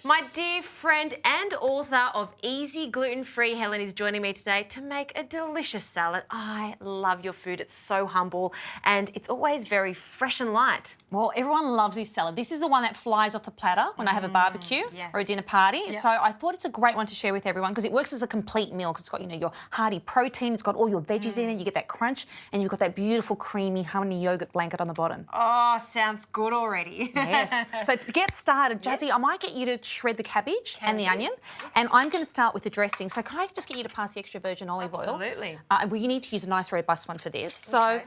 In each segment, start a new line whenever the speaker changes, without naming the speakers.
My dear friend and author of Easy Gluten Free, Helen, is joining me today to make a delicious salad. I love your food. It's so humble and it's always very fresh and light.
Well, everyone loves this salad. This is the one that flies off the platter when I have a barbecue or a dinner party. Yep. So I thought it's a great one to share with everyone because it works as a complete meal because it's got, you know, your hearty protein, it's got all your veggies in it, you get that crunch, and you've got that beautiful creamy honey yogurt blanket on the bottom.
Oh, sounds good already.
Yes. So to get started, Jazzy, I might get you to shred the cabbage and the onion, and I'm going to start with the dressing. So can I just get you to pass the extra virgin olive oil?
Absolutely.
We need to use a nice robust one for this. So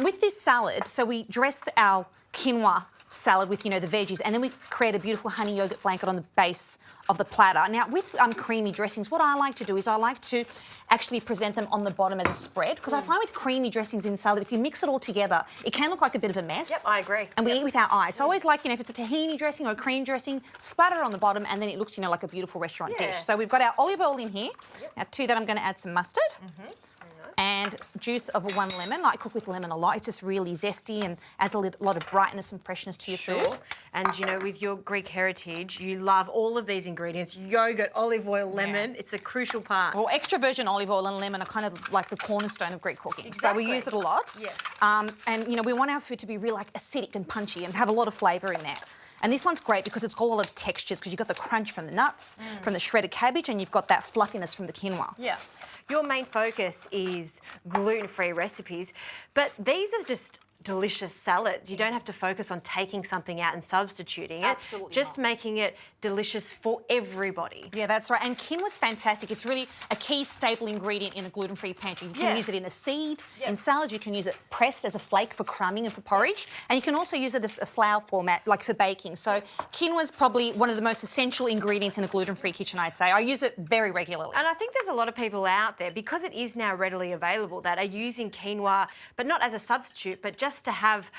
with this salad, so we dress our quinoa salad with, you know, the veggies, and then we create a beautiful honey yogurt blanket on the base of the platter. Now, with creamy dressings, what I like to do is I like to actually present them on the bottom as a spread because I find with creamy dressings in salad, if you mix it all together, it can look like a bit of a mess.
Yep, I agree.
And we eat with our eyes. So I always like, you know, if it's a tahini dressing or a cream dressing, splatter it on the bottom and then it looks, you know, like a beautiful restaurant dish. So we've got our olive oil in here. Now, to that I'm going to add some mustard. And juice of 1 lemon. I cook with lemon a lot. It's just really zesty and adds a lot of brightness and freshness to your food.
And, you know, with your Greek heritage, you love all of these ingredients. Yogurt, olive oil, lemon. It's a crucial part.
Well, extra virgin olive oil and lemon are kind of like the cornerstone of Greek cooking. Exactly. So we use it a lot.
Yes.
And, you know, we want our food to be real, like, acidic and punchy and have a lot of flavour in there. And this one's great because it's got a lot of textures because you've got the crunch from the nuts, from the shredded cabbage, and you've got that fluffiness from the quinoa.
Yeah. Your main focus is gluten-free recipes, but these are just delicious salads. You don't have to focus on taking something out and substituting it.
Absolutely
just
not.
making it delicious for everybody.
Yeah, that's right. And quinoa's fantastic. It's really a key staple ingredient in a gluten-free pantry. You can use it in a seed, in salad. You can use it pressed as a flake for crumbing and for porridge. And you can also use it as a flour format, like for baking. So quinoa's probably one of the most essential ingredients in a gluten-free kitchen, I'd say. I use it very regularly.
And I think there's a lot of people out there, because it is now readily available, that are using quinoa, but not as a substitute, but just to have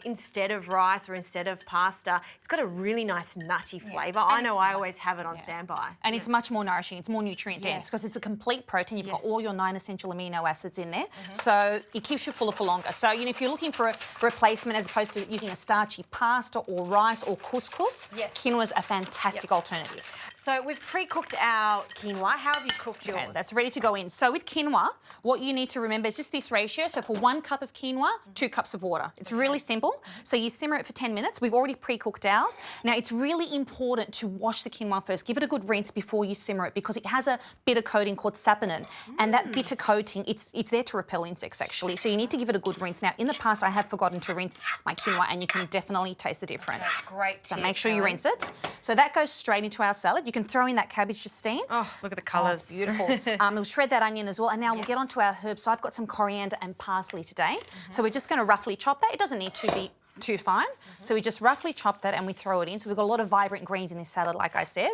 instead of rice or instead of pasta. It's got a really nice nutty flavour. I know I always have it on standby.
And it's much more nourishing. It's more nutrient dense because it's a complete protein. You've got all your 9 essential amino acids in there. So it keeps you fuller for longer. So, you know, if you're looking for a replacement as opposed to using a starchy pasta or rice or couscous, quinoa's a fantastic alternative.
So we've pre-cooked our quinoa. How have you cooked yours?
Okay, that's ready to go in. So with quinoa, what you need to remember is just this ratio. So for 1 cup of quinoa, 2 cups of water. It's really simple. So you simmer it for 10 minutes. We've already pre-cooked ours. Now, it's really important to wash the quinoa first. Give it a good rinse before you simmer it because it has a bitter coating called saponin. And that bitter coating, it's there to repel insects, actually. So you need to give it a good rinse. Now, in the past, I have forgotten to rinse my quinoa and you can definitely taste the difference.
Great.
So make sure you rinse it. So that goes straight into our salad. You can throw in that cabbage, Justine.
Oh, look at the colours.
It's beautiful. We'll shred that onion as well. And now we'll get onto our herbs. So I've got some coriander and parsley today. So we're just going to roughly chop that. It doesn't need to be too fine. So we just roughly chop that and we throw it in. So we've got a lot of vibrant greens in this salad, like I said.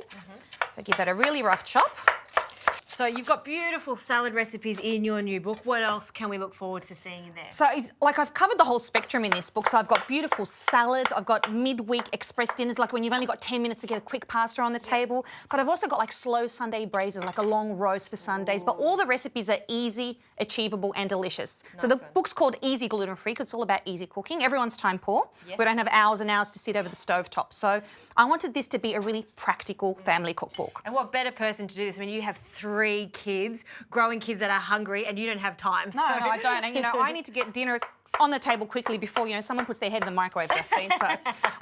So give that a really rough chop.
So you've got beautiful salad recipes in your new book. What else can we look forward to seeing in there?
So like I've covered the whole spectrum in this book. So I've got beautiful salads. I've got midweek express dinners, like when you've only got 10 minutes to get a quick pasta on the table. But I've also got like slow Sunday braises, like a long roast for Sundays. But all the recipes are easy, achievable and delicious. So the book's called Easy Gluten Free because it's all about easy cooking. Everyone's time poor. We don't have hours and hours to sit over the stovetop. So I wanted this to be a really practical family cookbook.
And what better person to do this? I mean, you have 3 kids, growing kids that are hungry, and you don't have time.
No, I don't. And, you know, I need to get dinner on the table quickly before, you know, someone puts their head in the microwave, Justine. So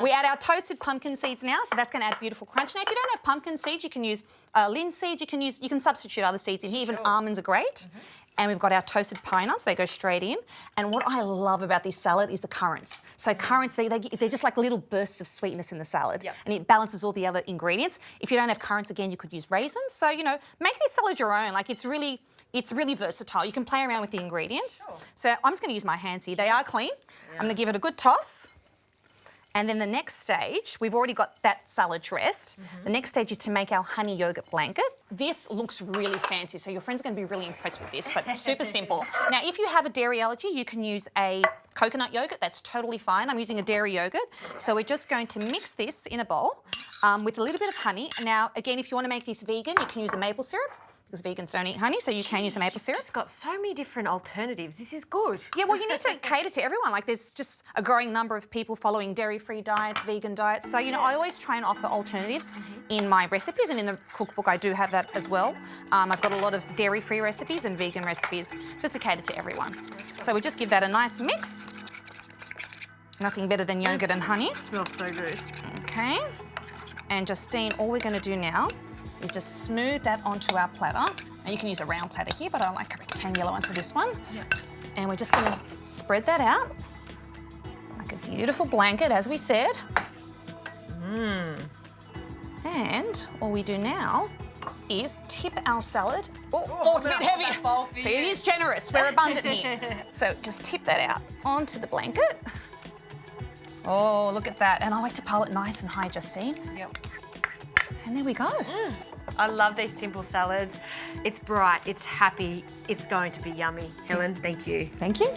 we add our toasted pumpkin seeds now, so that's going to add beautiful crunch. Now, if you don't have pumpkin seeds, you can use linseed. You can substitute other seeds in here. Even almonds are great. And we've got our toasted pine nuts. They go straight in. And what I love about this salad is the currants. So currants, they're just like little bursts of sweetness in the salad. And it balances all the other ingredients. If you don't have currants, again, you could use raisins. So, you know, make this salad your own. Like, it's really versatile. You can play around with the ingredients. So I'm just going to use my hands here. They are clean. I'm going to give it a good toss. And then the next stage, we've already got that salad dressed. The next stage is to make our honey yogurt blanket. This looks really fancy, so your friend's going to be really impressed with this, but it's super simple. Now, if you have a dairy allergy, you can use a coconut yogurt. That's totally fine. I'm using a dairy yogurt. So we're just going to mix this in a bowl with a little bit of honey. Now, again, if you want to make this vegan, you can use a maple syrup, because vegans don't eat honey, so you can use a maple syrup.
It's got so many different alternatives. This is good.
Yeah, well, you need to cater to everyone. Like, there's just a growing number of people following dairy-free diets, vegan diets. So, you know, I always try and offer alternatives in my recipes, and in the cookbook I do have that as well. I've got a lot of dairy-free recipes and vegan recipes just to cater to everyone. So we just give that a nice mix. Nothing better than yogurt and honey.
It smells so good.
Okay. And Justine, all we're going to do now is just smooth that onto our platter. And you can use a round platter here, but I like a rectangular one for this one.
Yep.
And we're just going to spread that out like a beautiful blanket, as we said. And all we do now is tip our salad. Oh, it's a bit heavy. So it is generous. We're abundant here. So just tip that out onto the blanket. Oh, look at that. And I like to pile it nice and high, Justine.
Yep.
And there we go.
I love these simple salads. It's bright, it's happy, it's going to be yummy. Helen, thank you.
Thank you.